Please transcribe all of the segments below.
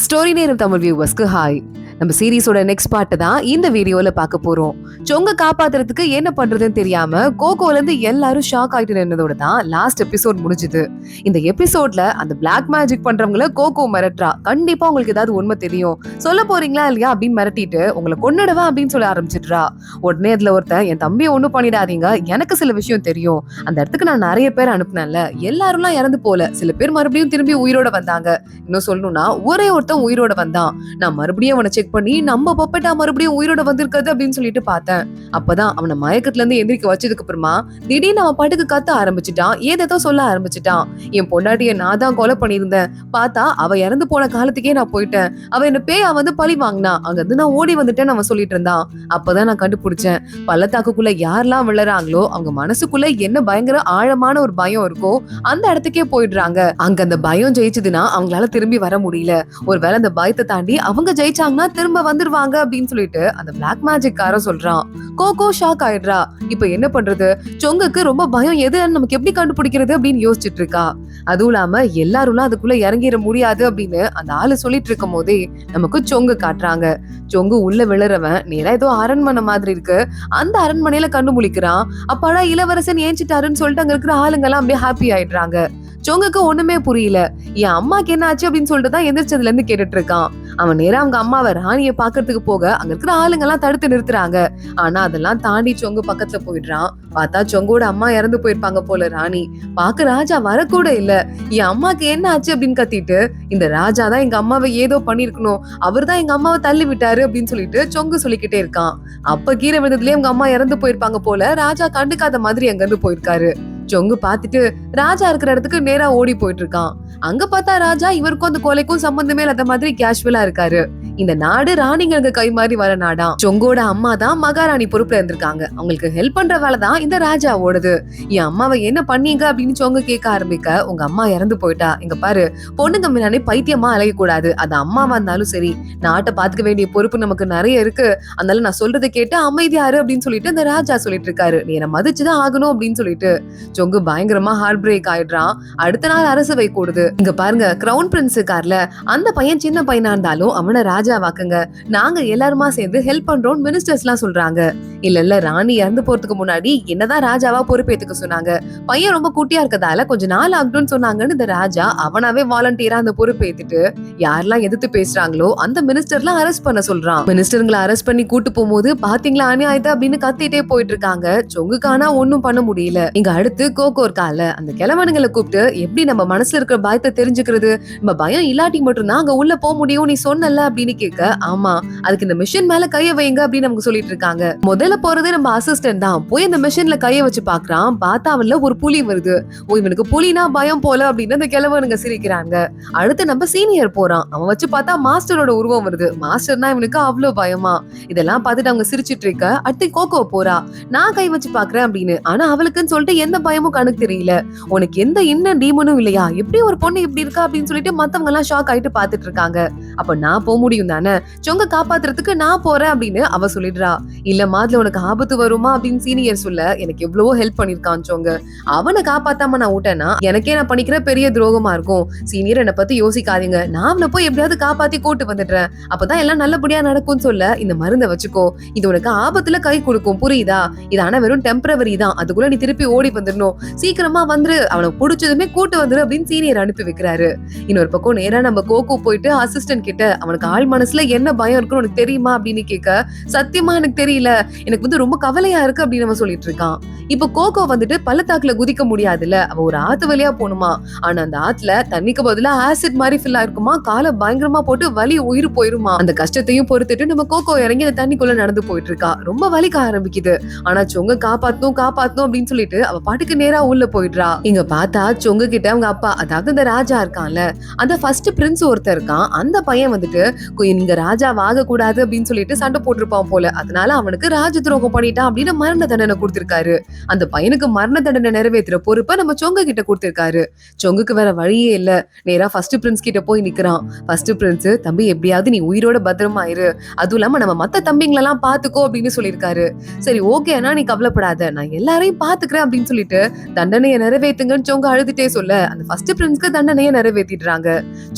Story நேரம் Tamil வியூவர்ஸ்க்கு hi. நம்ம சீரிஸோட next part தான் இந்த வீடியோல பார்க்க போறோம். சொங்க காப்பாத்துறதுக்கு என்ன பண்றதுன்னு தெரியாம கோகோல இருந்து எல்லாரும் ஷாக் ஆயிட்டு நின்னதோட தான் லாஸ்ட் எபிசோட் முடிஞ்சுது. இந்த எபிசோட்ல அந்த பிளாக் மேஜிக் பண்றவங்கள கோகோ மிரட்டுறா. கண்டிப்பா உங்களுக்கு ஏதாவது உண்மை தெரியும், சொல்ல போறீங்களா இல்லையா அப்படின்னு மிரட்டிட்டு உங்களை கொன்னுடுவா அப்படின்னு சொல்ல ஆரம்பிச்சிடுறா. உடனே அதுல ஒருத்தன், என் தம்பியை ஒண்ணும் பண்ணிடாதீங்க, எனக்கு சில விஷயம் தெரியும், அந்த இடத்துக்கு நான் நிறைய பேர் அனுப்புனேன்ல, எல்லாரும் இறந்து போல, சில பேர் மறுபடியும் திரும்பி உயிரோட வந்தாங்க. இன்னும் சொல்லணும்னா ஒரே ஒருத்தன் உயிரோட வந்தான். நான் மறுபடியும் அவனை செக் பண்ணி நம்ம பொப்பட்டா மறுபடியும் உயிரோட வந்திருக்காது அப்படின்னு சொல்லிட்டு பார்த்தேன். அப்பதான் அவனை மயக்கத்துல இருந்து எந்திரிக்க வச்சதுக்கு அப்புறமா திடீர்னு அவன் பாட்டுக்கு கத்த ஆரம்பிச்சுட்டான், ஏதேதோ சொல்ல ஆரம்பிச்சுட்டான். என் பொண்டாட்டிய நான் தான் கொலை பண்ணியிருந்தேன், பார்த்தா அவ இறந்து போன காலத்துக்கே நான் போயிட்டேன், அவ என்ன பேயா வந்து பழி வாங்கினா, அங்க இருந்து நான் ஓடி வந்துட்டேன்னு அவன் சொல்லிட்டு இருந்தான். அப்பதான் நான் கண்டுபிடிச்சேன், பள்ளத்தாக்குக்குள்ள யாரெல்லாம் விழுறாங்களோ அவங்க மனசுக்குள்ள என்ன பயங்கர ஆழமான ஒரு பயம் இருக்கோ அந்த இடத்துக்கே போயிடுறாங்க. அங்க அந்த பயம் ஜெயிச்சதுன்னா அவங்களால திரும்பி வர முடியல. ஒருவேளை அந்த பயத்தை தாண்டி அவங்க ஜெயிச்சாங்கன்னா திரும்ப வந்துருவாங்க அப்படின்னு சொல்லிட்டு அந்த பிளாக் மேஜிக் காரன் சொல்றான். கோகோ ஷாக் ஆயிடுறா. இப்ப என்ன பண்றது, சொங்குக்கு ரொம்ப பயம், எதுன்னு நமக்கு எப்படி கண்டுபிடிக்கிறது அப்படின்னு யோசிச்சுட்டு இருக்கா. அதுவும் இல்லாம எல்லாரும் அதுக்குள்ள இறங்கிட முடியாது அப்படின்னு அந்த ஆளு சொல்லிட்டு இருக்கும் போதே நமக்கு சொங்கு காட்டுறாங்க. சொங்கு உள்ள விழுறவன் நேரா ஏதோ அரண்மனை மாதிரி இருக்கு, அந்த அரண்மனையில கண்டு முழிக்கிறான். அப்பாடா இளவரசன் ஏஞ்சிட்டாருன்னு சொல்லிட்டு அங்க இருக்கிற ஆளுங்க எல்லாம் அப்படியே ஹாப்பி ஆயிடுறாங்க. சொங்குக்கு ஒண்ணுமே புரியல, என் அம்மாக்கு என்ன ஆச்சு அப்படின்னு சொல்லிட்டு தான் எந்திரிச்சதுல இருந்து கேட்டுட்டு இருக்கான். அவன் நேரா அவங்க அம்மாவை ராணியை பாக்குறதுக்கு போக அங்க இருக்கிற ஆளுங்க எல்லாம் தடுத்து நிறுத்துறாங்க. ஆனா அதெல்லாம் தாண்டி சொங்கு பக்கத்துல போயிடுறான். பார்த்தா சொங்கோட அம்மா இறந்து போயிருப்பாங்க போல. ராணி பாக்க ராஜா வரக்கூட இல்ல. என் அம்மாக்கு என்ன ஆச்சு அப்படின்னு கத்திட்டு, இந்த ராஜா தான் எங்க அம்மாவை ஏதோ பண்ணிருக்கணும், அவர் தான் எங்க அம்மாவை தள்ளி விட்டாரு அப்படின்னு சொல்லிட்டு சொங்கு சொல்லிக்கிட்டே இருக்கான். அப்ப கீரை விழுந்ததுலயே அவங்க அம்மா இறந்து போயிருப்பாங்க போல. ராஜா கண்டுக்காத மாதிரி அங்க இருந்து போயிருக்காரு. சொங்கு பாத்துட்டு ராஜா இருக்கிற இடத்துக்கு நேரா ஓடி போயிட்டு இருக்கான். அங்க பார்த்தா ராஜா இவருக்கும் அந்த கொலைக்கும் சம்பந்தமே இல்லாத மாதிரி கேஷுவலா இருக்காரு. இந்த நாடு ராணிங்களுக்கு கை மாறி வர நாடாம். சொங்கோட அம்மா தான் மகாராணி பொறுப்புல இருந்திருக்காங்க, அவங்களுக்கு ஹெல்ப் பண்ற வேலை தான் இந்த ராஜா ஓடுது. என் அம்மாவை என்ன பண்ணீங்க அப்படின்னு சொங்க கேட்க ஆரம்பிக்க, உங்க அம்மா இறந்து போயிட்டா, இங்க பாரு, பொண்ணுங்க முன்னாடி பைத்தியமா அலைய கூடாது, அது அம்மாவா இருந்தாலும் சரி, நாட்டை பாத்துக்க வேண்டிய பொறுப்பு நமக்கு நிறைய இருக்கு, அதனால நான் சொல்றதை கேட்டு அமைதியாரு அப்படின்னு சொல்லிட்டு இந்த ராஜா சொல்லிட்டு இருக்காரு. நீ என்ன மதிச்சுதான் ஆகணும் அப்படின்னு சொல்லிட்டு சொங்கு பயங்கரமா ஹார்ட் பிரேக் ஆயிடுறான். அடுத்த நாள் அரசவை கூடுது. இங்க பாருங்க, கிரவுன் பிரின்ஸ் இருக்கார்ல, அந்த பையன் சின்ன பையனா இருந்தாலும் அவனை ராஜா வாக்குங்க, நாங்க எல்லாருமா சேர்ந்து ஹெல்ப் பண்றோம் மினிஸ்டர்ஸ் எல்லாம் சொல்றாங்க. இல்ல ராணி இறந்து போறதுக்கு முன்னாடி என்னதான் ராஜாவா பொறுப்பேத்துக்க சொன்னாங்க, பையன் ரொம்ப குட்டியா இருக்கதால கொஞ்சம் நாள் ஆகட்டும்னு சொன்னாங்கன்னு இந்த ராஜா அவனாவே வாலண்டியரா அந்த பொறுப்பேத்துட்டு யாரெல்லாம் எதிர்த்து பேசுறாங்களோ அந்த மினிஸ்டர்லாம் அரெஸ்ட் பண்ண சொல்றான். மினிஸ்டர்களை அரெஸ்ட் பண்ணி கூட்டு போகும்போது பாத்தீங்களா அநியாயத்தை அப்படின்னு கத்திட்டே போயிட்டு இருக்காங்க. சொங்குக்கானா ஒன்னும் பண்ண முடியல. இங்க அடுத்து கோகோ இருக்கால, அந்த கிழவனுங்களை கூப்பிட்டு எப்படி நம்ம மனசுல இருக்கிற பயத்தை தெரிஞ்சுக்கிறது, நம்ம பயம் இல்லாட்டி மட்டும்தான் அங்க உள்ள போக முடியும் நீ சொன்னல அப்படின்னு கேட்க, ஆமா அதுக்கு இந்த மிஷின் மேல கைய வைங்க அப்படின்னு நமக்கு சொல்லிட்டு இருக்காங்க. முதல்ல போறதே நம்ம அசிஸ்டன்ட் தான். போய் இந்த மிஷின்ல கைய வச்சு பாக்குறான். பார்த்தா அவன்ல ஒரு புலி வருது. ஓ இவனுக்கு புலினா பயம் போல அப்படின்னு அந்த கிழவனுங்க சிரிக்கிறாங்க. அடுத்து நம்ம சீனியர் போறான். அவன் வச்சு பார்த்தா மாஸ்டரோட உருவம் வருது. மாஸ்டர்னா இவனுக்கு அவ்வளவு பயமா. இதெல்லாம் பார்த்துட்டு அவங்க சிரிச்சிட்டு இருக்க, அடுத்து கோகோ போறா. நான் கை வச்சு பாக்குறேன் அப்படின்னு. ஆனா அவளுக்குன்னு சொல்லிட்டு எந்த பயமும் கணக்கு தெரியல. உனக்கு எந்த இன்னும் டீமனும் இல்லையா, எப்படி ஒரு பொண்ணு இப்படி இருக்கா அப்படின்னு சொல்லிட்டு மத்தவங்க எல்லாம் ஷாக் ஆயிட்டு பாத்துட்டு இருக்காங்க. அப்ப நான் போக முடியும் தானே, சொங்க காப்பாத்துறதுக்கு நான் போறேன் அப்படின்னு அவ சொல்லிடுறா. இல்ல மாதிரி உனக்கு ஆபத்து வருமா அப்படின்னு சீனியர் சொல்ல, எனக்கு எவ்வளவோ ஹெல்ப் பண்ணிருக்கான் சொங்க, அவனை காப்பாத்தாம நான் விட்டேன்னா எனக்கே நான் பண்ணிக்கிற பெரிய துரோகமா இருக்கும். சீனியர் என்னை பத்தி யோசிக்காதீங்க, நான் அவனை போய் எப்படியாவது காப்பாத்தி கூட்டு வந்துடுறேன், அப்பதான் எல்லாம் நல்லபடியா நடக்கும்னு சொல்ல, இந்த மருந்தை வச்சுக்கோ, இது உனக்கு ஆபத்துல கை கொடுக்கும் புரியுதா, இது ஆனா வெறும் டெம்பரவரி தான், அதுக்குள்ள நீ திருப்பி ஓடி வந்துடணும், சீக்கிரமா வந்துரு, அவனை புடிச்சதுமே கூட்டு வந்துரு அப்படின்னு சீனியர் அனுப்பி வைக்கிறாரு. இன்னொரு பக்கம் நேரா நம்ம கோகோ போயிட்டு அசிஸ்டன்ட் கிட்ட, அவனுக்கு ஆள் மனசுல என்ன பயம் இருக்குன்னு உனக்கு தெரியுமா அப்படின்னு கேட்க, சத்தியமா எனக்கு தெரியல, எனக்கு வந்து ரொம்ப கவலையா இருக்கு அப்படின்னு அவன் சொல்லிட்டு இருக்கான். இப்ப கோகோ வந்துட்டு பள்ளத்தாக்குல குதிக்க முடியாதுல்ல, அவ ஒரு ஆத்து வழியா போணுமா. ஆனா அந்த ஆத்துல தண்ணிக்கு பதிலா ஆசிட் மாதிரி ஃபில் ஆயிருக்குமா, காலை பயங்கரமா போட்டு வலி உயிர் போயிருமா. அந்த கஷ்டத்தையும் பொறுத்துட்டு நம்ம கோகோ இறங்கி அந்த தண்ணிக்குள்ள நடந்து போயிட்டு இருக்கா. ரொம்ப வலிக்க ஆரம்பிக்குது. ஆனா சொங்க காப்பாத்தணும் அப்படின்னு சொல்லிட்டு அவ பாட்டுக்கு நேரா உள்ள போயிடுறா. இங்க பார்த்தா சொங்க கிட்ட அவங்க அப்பா, அதாவது இந்த ராஜா இருக்கான்ல, அந்த ஃபர்ஸ்ட் பிரின்ஸ் ஒருத்தர் இருக்கான், அந்த பையன் வந்துட்டு இங்க ராஜா ஆக கூடாது அப்படின்னு சொல்லிட்டு சண்டை போட்டிருப்பான் போல. அதனால அவனுக்கு ராஜ துரோகம் பண்ணிட்டான் அப்படின்னு மரண தண்டனை கொடுத்திருக்காரு. அந்த பையனுக்கு மரண தண்டனை நிறைவேற்றுற பொறுப்பை நம்ம சொங்க கிட்ட கொடுத்திருக்காரு. சொங்குக்கு வேற வழியே இல்ல. நேரா ஃபர்ஸ்ட் பிரின்ஸ் கிட்ட போய் நிக்கிறான். ஃபர்ஸ்ட் பிரின்ஸ், தம்பி எப்படியாவது நீ உயிரோட பத்திரமா இரு, அதுவும் இல்லாம நம்ம மத்த தம்பிங்களெல்லாம் பாத்துக்கோ அப்படின்னு சொல்லியிருக்காரு. சரி ஓகே அண்ணா, நீ கவலைப்படாத, நான் எல்லாரையும் பாத்துக்கிறேன் அப்படின்னு சொல்லிட்டு தண்டனையை நிறைவேற்றுங்கன்னு சொங்க அழுதுட்டே சொல்ல அந்த ஃபர்ஸ்ட் பிரின்ஸ்க்கு தண்டனையை நிறைவேற்றிடுறாங்க.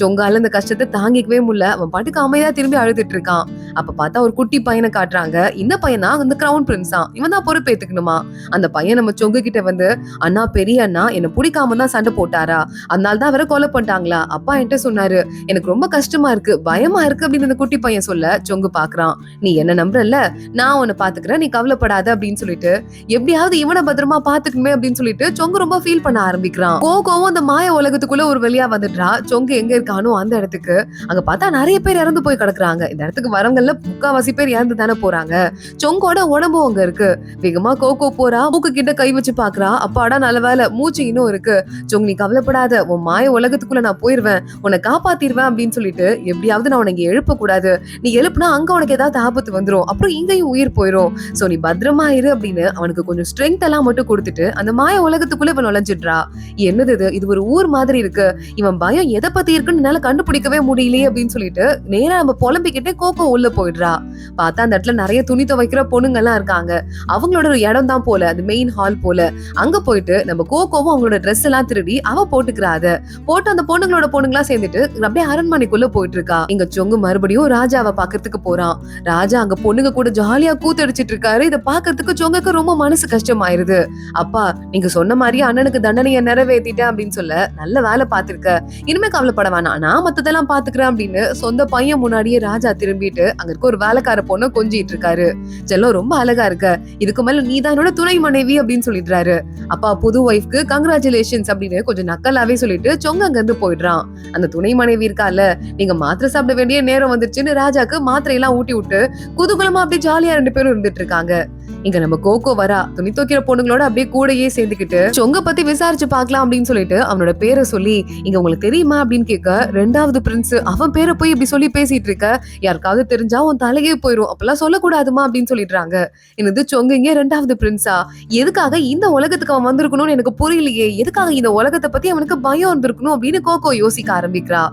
சொங்கால இந்த கஷ்டத்தை தாங்கிக்கவே முடியல. அவன் பாட்டுக்கு அமைதியா திரும்பி அழுதுட்டு இருக்கான். அப்ப பார்த்தா ஒரு குட்டி பையனை காட்டுறாங்க. இந்த பையன் தான் அந்த கிரவுன் பிரின்ஸா, இவன் தான் பொறுப்பேத்துக்கணுமா. அந்த பையன் நம்ம சொங்கு கிட்ட வந்து, அண்ணா பெரிய அண்ணா என்ன பிடிக்காம தான் சண்டை போட்டாரா, அதனால தான் அவரை கொலை பண்ணிட்டாங்களா, அப்பா என்கிட்ட சொன்னாரு, எனக்கு ரொம்ப கஷ்டமா இருக்கு, பயமா இருக்கு அப்படின்னு அந்த குட்டி பையன் சொல்ல சொங்கு பாக்குறான். நீ என்ன நம்புறல்ல, நான் உன்னை பாத்துக்கிறேன், நீ கவலைப்படாத அப்படின்னு சொல்லிட்டு எப்படியாவது இவனை பத்திரமா பாத்துக்கணுமே அப்படின்னு சொல்லிட்டு சொங்கு ரொம்ப ஃபீல் பண்ண ஆரம்பிக்கிறான். கோகோவும் அந்த மாய உலகத்துக்குள்ள ஒரு வழியா வந்துடுறா. சொங்கு எங்க இருக்கானோ அந்த இடத்துக்கு. அங்க பார்த்தா நிறைய பேர் இறந்து போய் கிடக்குறாங்க. இந்த இடத்துக்கு வரவங்கல்ல முக்காவாசி பேர் இறந்து தானே போறாங்க. சொங்கோட உடம்பும் அங்க இருக்கு. வேகமா கோகோ போறா, மூக்கு கிட்ட கை வச்சு பாக்குறா. அப்பாடா நல்ல வேலை, மூச்சு இன்னும் இருக்கு. சொங் நீ கவலைப்படாத, உன் மாய உலகத்துக்குள்ள நான் போயிருவேன், உன்னை காப்பாத்திடுவேன் அப்படின்னு சொல்லிட்டு எப்படியாவது நான் உனக்கு எழுப்ப கூடாது, நீ எழுப்புனா அங்க உனக்கு ஏதாவது ஆபத்து வந்துரும், அப்புறம் இங்கேயும் உயிர் போயிரும், சோ நீ பத்திரமா இரு அப்படின்னு அவனுக்கு கொஞ்சம் ஸ்ட்ரென்த் எல்லாம் மட்டும் கொடுத்துட்டு அந்த மாய உலகத்துக்குள்ள இவன் நுழைஞ்சிடுறா. என்னது இது ஒரு ஊர் மாதிரி இருக்கு, இவன் பயம் எதை பத்தி இருக்குன்னு என்னால கண்டுபிடிக்கவே முடியலையே அப்படின்னு சொல்லிட்டு நேரா நம்ம புலம்பிக்கிட்டே கோகோ உள்ள போயிடுறா. பார்த்தா அந்த இடத்துல நிறைய துணி துவைக்கிற பொண்ணுங்க எல்லாம் இருக்காங்க. அவங்களோட ஒரு இடம் தான் போல, அது மெயின் ஹால் போல. அங்க போயிட்டு நம்ம கோகோவும் அவங்களோட ட்ரெஸ் எல்லாம் திருடி அவ போட்டுக்கிறா. அத போட்டு அந்த பொண்ணுங்களோட பொண்ணுங்களா சேர்ந்துட்டு அப்படியே அரண்மனைக்குள்ள போயிட்டு இருக்கா. இங்க சொங்கு மறுபடியும் ராஜாவை பாக்குறதுக்கு போறான். ராஜா அங்க பொண்ணுங்க கூட ஜாலியா கூத்தடிச்சிட்டு இருக்காரு. இதை பாக்குறதுக்கு சொங்குக்கு ரொம்ப மனசு கஷ்டமாயிருது. அப்பா நீங்க சொன்ன மாதிரியே அண்ணனுக்கு தண்டனையை நிறைவேற்றிட்டேன் அப்படின்னு சொல்ல, நல்ல வேலை பாத்திருக்க, இனிமே கவலைப்பட வேணாம், நான் மத்ததெல்லாம் பாத்துக்கிறேன் அப்படின்னு சொந்த பையன் முன்னாடியே ராஜா திரும்பிட்டு அங்க இருக்க ஒரு வேலைக்கார பொண்ணு கொஞ்சிட்டு இருக்காரு. செல்லம் ரொம்ப அழகா இருக்க, இதுக்கு மேல நீதான் என்னோட துணை மனைவி அப்படின்னு சொல்லிடுறாரு. அப்பா புது ஒய்ஃப்க்கு கங்க்ராச்சுலேஷன்ஸ் அப்படின்னு கொஞ்சம் நக்கலாவே சொல்லிட்டு சொங்க அங்க இருந்து போயிடுறான். அந்த துணை மனைவி இருக்கால, நீங்க மாத்திரை சாப்பிட வேண்டிய நேரம் வந்துருச்சுன்னு ராஜாக்கு மாத்திரை எல்லாம் ஊட்டி விட்டு குதூகலமா அப்படியே ஜாலியா ரெண்டு பேரும் இருந்துட்டு இருக்காங்க. இங்க நம்ம கோகோ வரா, துணி துவைக்கிற பொண்ணுங்களோட அப்படியே கூடயே சேர்ந்துக்கிட்டு சொங்க பத்தி விசாரிச்சு பாக்கலாம் அப்படின்னு சொல்லிட்டு அவனோட பேரை சொல்லி, இங்க உங்களுக்கு தெரியுமா அப்படின்னு கேட்க, ரெண்டாவது பிரின்ஸ் அவன் பேரை போய் இப்படி சொல்லி பேசிட்டு இருக்க, யாருக்காவது தெரிஞ்சா உன் தலையே போயிரும், அப்பெல்லாம் சொல்லக்கூடாதுமா அப்படின்னு சொல்லிடுறாங்க. என்னது சொங்க இங்க ரெண்டாவது பிரின்ஸா, எதுக்காக இந்த உலகத்துக்கு அவன் வந்திருக்கணும்னு எனக்கு புரியலையே, எதுக்காக இந்த உலகத்தை பத்தி அவனுக்கு பயம் இருந்திருக்கணும் அப்படின்னு கோகோ யோசிக்க ஆரம்பிக்கிறா.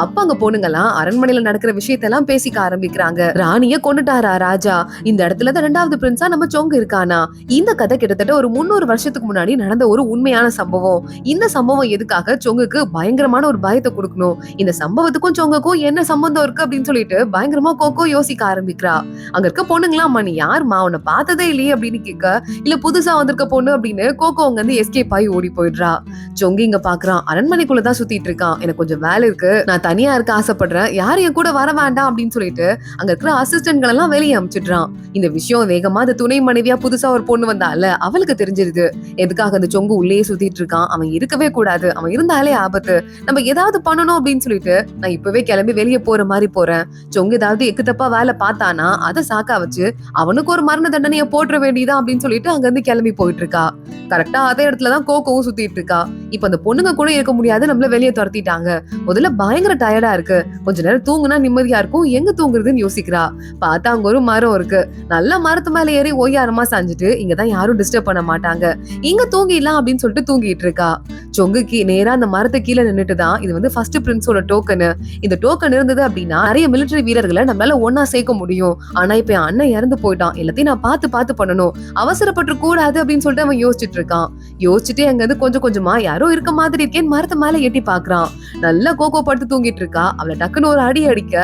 அப்ப அங்க பொண்ணுங்கெல்லாம் அரண்மனையில நடக்கிற விஷயத்தெல்லாம் பேசிக்க ஆரம்பிக்கிறாங்க. ராணிய கொண்டுட்டாரா ராஜா, இந்த இடத்துலதான் ரெண்டாவது பிரின்ஸா நம்ம சொங்க இருக்கானா. இந்த கதை கிட்டத்தட்ட ஒரு 300 வருஷத்துக்கு முன்னாடி நடந்த ஒரு உண்மையான சம்பவம். இந்த சம்பவம் எதுக்காக சொங்குக்கு பயங்கரமான ஒரு பயத்தை கொடுக்கணும், இந்த சம்பவத்துக்கும் சொங்குக்கும் என்ன சம்பந்தம் இருக்கு அப்படின்னு சொல்லிட்டு பயங்கரமா கோகோ யோசிக்க ஆரம்பிக்கிறா. அங்க இருக்க பொண்ணுங்களா, அம்மா நீ யாருமா, உன்னை பார்த்ததே இல்லையே அப்படின்னு கேட்க, இல்ல புதுசா வந்திருக்க பொண்ணு அப்படின்னு கோகோ அங்க இருந்து எஸ்கேப் ஆகி ஓடி போயிடுறா. சொங்கு இங்க பாக்குறான், அரண்மனைக்குள்ளதான் சுத்திட்டு இருக்கான், எனக்கு கொஞ்சம் வேலை இருக்கு, நான் தனியா இருக்க ஆசைப்படுறேன், யாரும் என் கூட வர வேண்டாம் அப்படின்னு சொல்லிட்டு அங்க இருக்கிற அசிஸ்டன்ட்கள் எல்லாம் வெளியே அனுப்பிச்சிடுறான். இந்த விஷயம் வேகமா அந்த துணை மனைவியா புதுசா ஒரு பொண்ணு வந்தால அவளுக்கு தெரிஞ்சிருது, எதுக்காக அந்த சொங்கு உள்ளே சுத்திட்டு இருக்கான், அவன் இருக்கவே கூடாது, அவன் இருந்தாலே ஆபத்து, நம்ம ஏதாவது பண்ணணும் அப்படின்னு சொல்லிட்டு நான் இப்பவே கிளம்பி வெளியே போற மாதிரி போறேன். சொங்கு ஏதாவது எக்கு தப்பா வேலை பார்த்தானா அதை சாக்கா வச்சு அவனுக்கு ஒரு மரண தண்டனையை போட்டுற வேண்டியதான் அப்படின்னு சொல்லிட்டு அங்க இருந்து கிளம்பி போயிட்டு இருக்கா. கரெக்டா அதே இடத்துலதான் கோகோவும் சுத்திட்டு இருக்கா. இப்ப அந்த பொண்ணுங்க கூட இருக்க முடியாது, நம்மள வெளியே துரத்திட்டாங்க. முதல்ல பயங்கர டயர்டா இருக்கு, கொஞ்ச நேரம் தூங்குனா நிம்மதியா இருக்கும், எங்க தூங்குறதுன்னு யோசிக்கிறா. பார்த்தா அங்க ஒரு மரம் இருக்கு. நல்ல மரத்து மேல ஏறி ஓயாரமா சாஞ்சிட்டு இங்கதான் யாரும் டிஸ்டர்ப் பண்ண மாட்டாங்க, இங்க தூங்கிடலாம் அப்படின்னு சொல்லிட்டு தூங்கிட்டு இருக்கா. சொங்குக்கு நேரா அந்த மரத்தை கீழே நின்னுட்டுதான், இது வந்து ஃபர்ஸ்ட் பிரின்ஸோட டோக்கனு, இந்த டோக்கன் இருந்தது அப்படின்னா நிறைய மிலிட்டரி வீரர்களை நம்மளால ஒன்னா சேர்க்க முடியும். ஆனா இப்ப என் அண்ணன் இறந்து போயிட்டான், எல்லாத்தையும் நான் பார்த்து பண்ணணும், அவசரப்பட்டு கூடாது அப்படின்னு சொல்லிட்டு அவன் யோசிச்சுட்டு இருக்கான். யோசிச்சுட்டு அங்க இருந்து கொஞ்சம் கொஞ்சமா யாரோ இருக்க மாதிரி இருக்கேன்னு மரத்து மேல எட்டி பாக்குறான். நல்லா கோகோ படுத்து தூங்கிட்டு இருக்கா. அவளை டக்குன்னு ஒரு அடி அடிக்க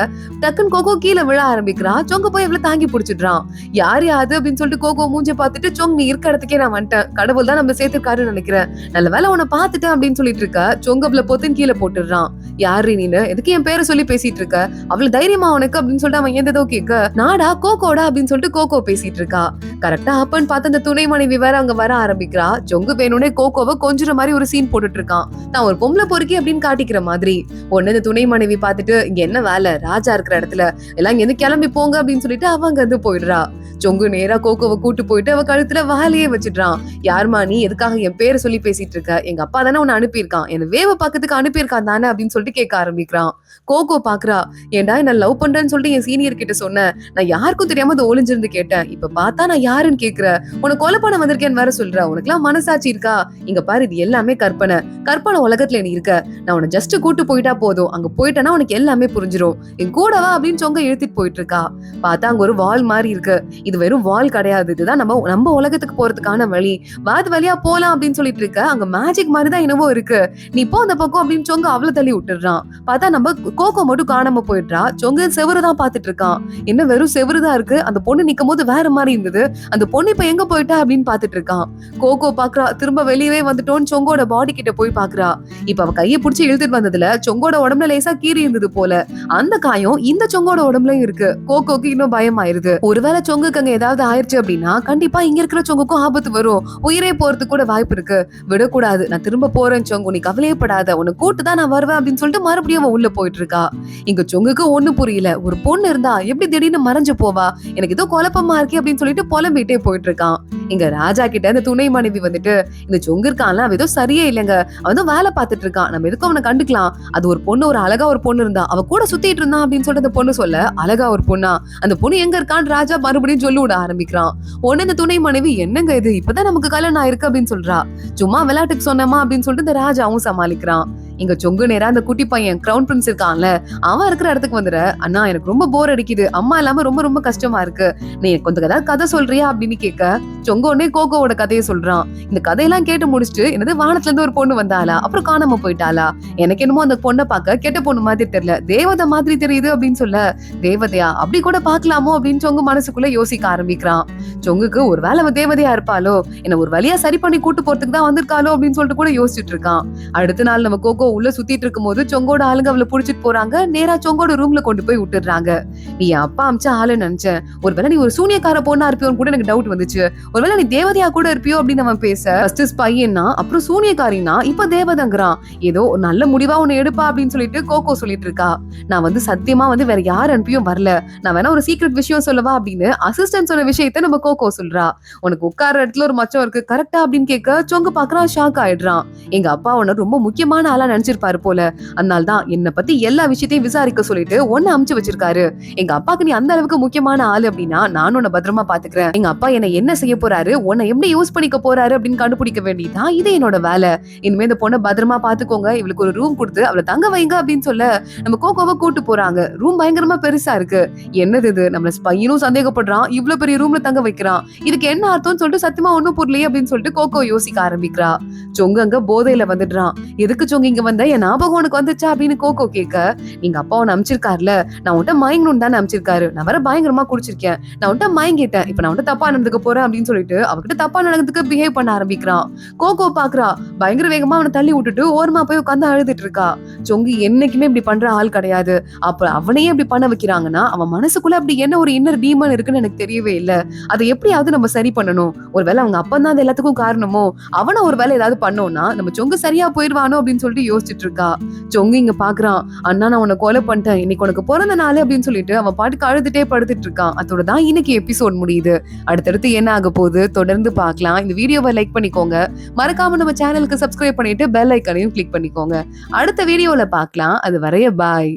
டக்குன்னு கோகோ கீழே விழ ஆரம்பிக்கிறா. சொங்க போய் அவளை தாங்கி பிடிச்சிடுறான். யாரு அது அப்படின்னு சொல்லிட்டு கோகோ மூஞ்ச பார்த்துட்டு, சொங் நீ இருக்க இடத்துக்கே நான் வந்துட்டேன், கடவுள் தான் நம்ம சேர்த்துருக்காருன்னு நினைக்கிறேன், நல்ல வேலை உன்னை பார்த்துட்டேன் அப்படின்னு சொல்லிட்டு இருக்க. சொங்க அவளை பொத்துன்னு கீழே போட்டுடுறான். யாரு நீனு, எதுக்கு என் பேரை சொல்லி பேசிட்டு இருக்க, அவளை தைரியமா உனக்கு அப்படின்னு சொல்லிட்டு அவன் எந்ததோ கேட்க, நாடா கோகோடா அப்படின்னு சொல்லிட்டு கோகோ பேசிட்டு இருக்கா. கரெக்டா அப்பன்னு பார்த்து அந்த துணை மனைவி வேற அங்க வர ஆரம்பிக்கிறா. சொங்கு வேணும்னே கோகோவை கொஞ்சுற மாதிரி ஒரு சீன் போட்டுட்டு இருக்கான், நான் ஒரு பொம்பளை பொறுக்கி அப்படின்னு காட்டிக்கிற மாதிரி. உடனே இந்த துணை மனைவி பார்த்துட்டு, இங்க என்ன வேலை, ராஜா இருக்கிற இடத்துல எல்லாம் இங்க இருந்து கிளம்பி போங்க அப்படின்னு சொல்லிட்டு அவங்க வந்து போயிடுறா. சொங்கு நேரா கோகோ கோகோவை கூட்டு போயிட்டு அவ கழுத்துல வாலையே வச்சிடுறான். யாருமா நீ, எதுக்காக என் பேரை சொல்லி பேசிட்டு இருக்க? எங்க அப்பா தானே உன்னை அனுப்பியிருக்கான், என்ன வேவ பக்கத்துக்கு அனுப்பியிருக்கான் தானே அப்படின்னு சொல்லிட்டு கேட்க ஆரம்பிக்கிறான். கோகோ பாக்குறா, ஏன்டா என்ன லவ் பண்றேன்னு சொல்லிட்டு என் சீனியர் கிட்ட சொன்னேன், நான் யாருக்கும் தெரியாம அதை ஒளிஞ்சிருந்து கேட்டேன், இப்ப பார்த்தா நான் யாருன்னு கேக்குற, உனக்கு கொலை பண்ண வந்திருக்கேன்னு வேற சொல்ற, உனக்கு எல்லாம் மனசாட்சி இருக்கா? இங்க பாரு, இது எல்லாமே கற்பனை, கற்பனை உலகத்துல நீ இருக்க, நான் உன்னை ஜஸ்ட் கூட்டு போயிட்டா போதும், அங்க போயிட்டேன்னா உனக்கு எல்லாமே புரிஞ்சிடும், என் கூடவா அப்படின்னு சொங்க இழுத்துட்டு போயிட்டு இருக்கா. பார்த்தா அங்க ஒரு வால் மாதிரி இருக்கு, இது வெறும் வால் கிடையாது, இதுதான் நம்ம உலகத்துக்கு போறதுக்கான வழி, வாது வழியா போலாம் அப்படின்னு சொல்லிட்டு இருக்க. அங்க மேஜிக் மாதிரி தான் என்னவோ இருக்கு, நீ போ அந்த பக்கம் அப்படின்னு சொங்க அவளை தள்ளி விட்டுறான். பார்த்தா நம்ம கோகோ மட்டும் காணாம போயிடுறா. சொங்க செவருதான் பாத்துட்டு இருக்கான். என்ன வெறும் செவருதான் இருக்கு, அந்த பொண்ணு நிக்கும் போது வேற மாதிரி இருந்தது, அந்த பொண்ணு இப்ப எங்க போயிட்டா அப்படின்னு பாத்துட்டு இருக்கான். கோகோ பாக்குறா, திரும்ப வெளியவே வந்துட்டோன்னு சொங்கோட பாடி கிட்ட போய் பாக்குறா. இப்ப அவ கையை பிடிச்சி இழுத்துட்டு வந்ததுல சொங்கோட உடம்புல லேசா கீறி இருந்தது போல, அந்த காயம் இந்த சொங்கோட உடம்புலயும் இருக்கு. கோகோக்கு இன்னும் பயம் ஆயிருது. ஒருவேளை சொங்குக்கு அங்க ஏதாவது ஆயிடுச்சு அப்படின்னா கண்டிப்பா இங்க இருக்கிற சொங்குக்கும் ஆபத்து வரும், உயிரே போறதுக்கு கூட வாய்ப்பு இருக்கு, விடக்கூடாது, நான் திரும்ப போறேன் சொங்கு, நீ கவலையப்படாத, உன்னை கூட்டுதான் நான் வருவேன் அப்படின்னு சொல்லிட்டு மறுபடியும் அவன் உள்ள போயிட்டு இருக்கா. இங்க சொங்குக்கு ஒண்ணு புரியல, ஒரு பொண்ணு இருந்தா எப்படி திடீர்னு மறைஞ்சு போவா, எனக்கு ஏதோ குழப்பமா இருக்கே அப்படின்னு சொல்லிட்டு புலம்பிட்டே போயிட்டு இருக்கான். இங்க ராஜா கிட்ட அந்த துணை மனைவி வந்துட்டு, இந்த சொங்கு இருக்கான்ல அவன் ஏதோ சரியே இல்லைங்க, அவன் வேலை பார்த்துட்டு இருக்கான், நம்ம எதுக்கும் அவனை கண்டுக்கலாம், அது ஒரு பொண்ணு, ஒரு அழகா ஒரு பொண்ணு இருந்தா அவ கூட சுத்திட்டு இருந்தான் அப்படின்னு சொல்லிட்டு அந்த பொண்ணு சொல்ல, அழகா ஒரு பொண்ணா, அந்த பொண்ணு எங்க இருக்கான்னு ராஜா மறுபடியும் சொல்லி விட ஆரம்பிக்கிறான். உடனே இந்த துணை மனைவி, என்னங்க இது, இப்பதான் நமக்கு கல்யாணம் ஆயிருக்கு அப்படின்னு சொல்றா. சும்மா விளையாட்டுக்கு சொன்னமா அப்படின்னு சொல்லிட்டு இந்த ராஜாவும் சமாளிக்கிறான். இங்க சொங்கு நேரா அந்த குட்டி பையன் கிரவுன் பிரின்ஸ் இருக்கான்ல, அவன் இருக்கிற இடத்துக்கு வந்துட, அண்ணா எனக்கு ரொம்ப போர் அடிக்குது, அம்மா இல்லாம ரொம்ப ரொம்ப கஷ்டமா இருக்கு, நீ கொஞ்சம் ஏதாவது கதை சொல்றியா அப்படின்னு கேட்க, சொங்க உடனே கோகோவோட கதையை சொல்றான். இந்த கதையெல்லாம் கேட்டு முடிச்சுட்டு, என்னது வானத்துல இருந்து ஒரு பொண்ணு வந்தாளா, அப்புறம் காணாம போயிட்டாளா, எனக்கு என்னமோ அந்த பொண்ணை பார்க்க கெட்ட பொண்ணு மாதிரி தெரியல, தேவதை மாதிரி தெரியுது அப்படின்னு சொல்ல, தேவதையா, அப்படி கூட பாக்கலாமோ அப்படின்னு சொங்கு மனசுக்குள்ள யோசிக்க ஆரம்பிக்கிறான். சொங்குக்கு ஒரு வேலை அவ தேவதையா இருப்பாளோ, என்ன ஒரு வழியா சரி பண்ணி கூட்டு போறதுக்கு தான் வந்திருக்காளோ அப்படின்னு சொல்லிட்டு கூட யோசிச்சுட்டு இருக்கான். அடுத்த நாள் நம்ம கோகோ உள்ள சுத்திட்டு இருக்கும் போது சொங்கோட ஆளுங்க அவளை புடிச்சிட்டு போறாங்க, நேரா சொங்கோட ரூம்ல கொண்டு போய் விட்டுறாங்க. நீ அப்பா அமிச்ச ஆளு நினைச்சேன், ஒருவேளை நீ ஒரு சூனியக்கார பொண்ணா இருப்பியோன்னு கூட எனக்கு டவுட் வந்துச்சு, ஒருவேளை நீ தேவதையா கூட இருப்பியோ அப்படின்னு அவன் பேச, ஃபர்ஸ்ட் ஸ்பையன்னா அப்புறம் சூனியக்காரினா இப்ப தேவதைங்கிறான், ஏதோ நல்ல முடிவா உன்னை எடுப்பா அப்படின்னு சொல்லிட்டு கோகோ சொல்லிட்டு இருக்கா. நான் சத்தியமா வேற யார் அனுப்பியும் வரல, நான் வேணா ஒரு சீக்ரெட் விஷயம் சொல்லவா அப்படின்னு அசிஸ்டன்ட் சொன்ன விஷயத்த நம்ம கோகோ சொல்றா. உனக்கு உட்கார இடத்துல ஒரு மச்சம் இருக்கு கரெக்டா அப்படின்னு கேட்க சொங்க பாக்குறான், ஷாக் ஆயிடுறான். எங்க அப்பா உன்ன ரொம்ப முக்கியமான ஆளா நினைச்சிருப்பாரு போல, அதனால்தான் என்ன பத்தி எல்லா விஷயத்தையும் விசாரிக்க சொல்லிட்டு ஒன்னு அமுச்சு வச்சிருக்காரு. எங்க அப்பாக்கு நீ அந்த அளவுக்கு முக்கியமான ஆளு அப்படின்னா நான் உன்னை பத்திரமா பாத்துக்கிறேன், எங்க அப்பா என்ன என்ன செய்ய போறாரு, உன்னை எப்படி யூஸ் பண்ணிக்க போறாரு அப்படின்னு கண்டுபிடிக்க வேண்டியதான் இது என்னோட வேலை. இனிமே இந்த பொண்ணை பத்திரமா பாத்துக்கோங்க, இவளுக்கு ஒரு ரூம் கொடுத்து அவளை தங்க வைங்க அப்படின்னு சொல்ல நம்ம கோகோவை கூட்டு போறாங்க. ரூம் பயங்கரமா பெருசா இருக்கு. என்னது இது, நம்மள ஸ்பையனும் சந்தேகப்படுறான், இவ்வளவு பெரிய ரூம்ல தங்க வைக்கிறான், இதுக்கு என்ன அர்த்தம்னு சொல்லிட்டு சத்தியமா ஒண்ணும் புரியலையே அப்படின்னு சொல்லிட்டு கோகோ யோசிக்க ஆரம்பிக்கிறா. சொங்க அங்க போதையில வந்துடுறான். எதுக்கு சொங்க இங்க வந்த, என் ஞாபகம் உனக்கு வந்துச்சா அப்படின்னு கோகோ கேட்க, நீங்க அப்பா உன்னை அமிச்சிருக்காருல, நான் உன்ட்ட மயங்கணும்னு தானே அமிச்சிருக்காரு, நான் வேற பயங்கரமா குடிச்சிருக்கேன், நான் உன்ட்ட மயங்கிட்டேன், இப்ப நான் உன்ட்ட தப்பா நடந்துக்க போறேன் அப்படின்னு சொல்லிட்டு அவகிட்ட தப்பா நடந்ததுக்கு பிஹேவ் பண்ண ஆரம்பிக்கிறான். கோகோ பாக்குறா, பயங்கர வேகமா அவனை தள்ளி விட்டுட்டு ஓரமா போய் உட்காந்து அழுதுட்டு இருக்கா. சொங்கி என்னைக்குமே இப்படி பண்ற ஆள் கிடையாது. அப்ப அவனையே இப்படி பண்ண வைக்கிறாங்கன்னா அவன் மனசுக்குள்ள அப்படி என்ன ஒரு இன்னர் டீமன் இருக்குன்னு எனக்கு தெரியவே இல்ல. அதை எப்படியாவது நம்ம சரி பண்ணணும். ஒருவேளை அவங்க அப்பா தான் அது எல்லாத்துக்கும் காரணமோ, அவனை ஒரு வேலை ஏதாவது பண்ணோம்னா நம்ம சொங்கு சரியா போயிடுவானோ அப்படின்னு சொல்லிட்டு யோசிச்சுட்டு இருக்கா. சொங்கு இங்க பாக்குறான், அண்ணா நான் உன்னை கொலை பண்ணிட்டேன், இன்னைக்கு உனக்கு பிறந்த நாள் அப்படின்னு சொல்லிட்டு அவன் பாட்டுக்கு அழுதுட்டே படுத்துட்டு இருக்கான். அதோட தான் இன்னைக்கு எபிசோட் முடியுது. அடுத்தடுத்து என்ன ஆக போகுது தொடர்ந்து பார்க்கலாம். இந்த வீடியோவை லைக் பண்ணிக்கோங்க, மறக்காம நம்ம சேனலுக்கு சப்ஸ்கிரைப் பண்ணிட்டு பெல் ஐக்கானையும் கிளிக் பண்ணிக்கோங்க. அடுத்த வீடியோல பார்க்கலாம். அது வரைய பாய்.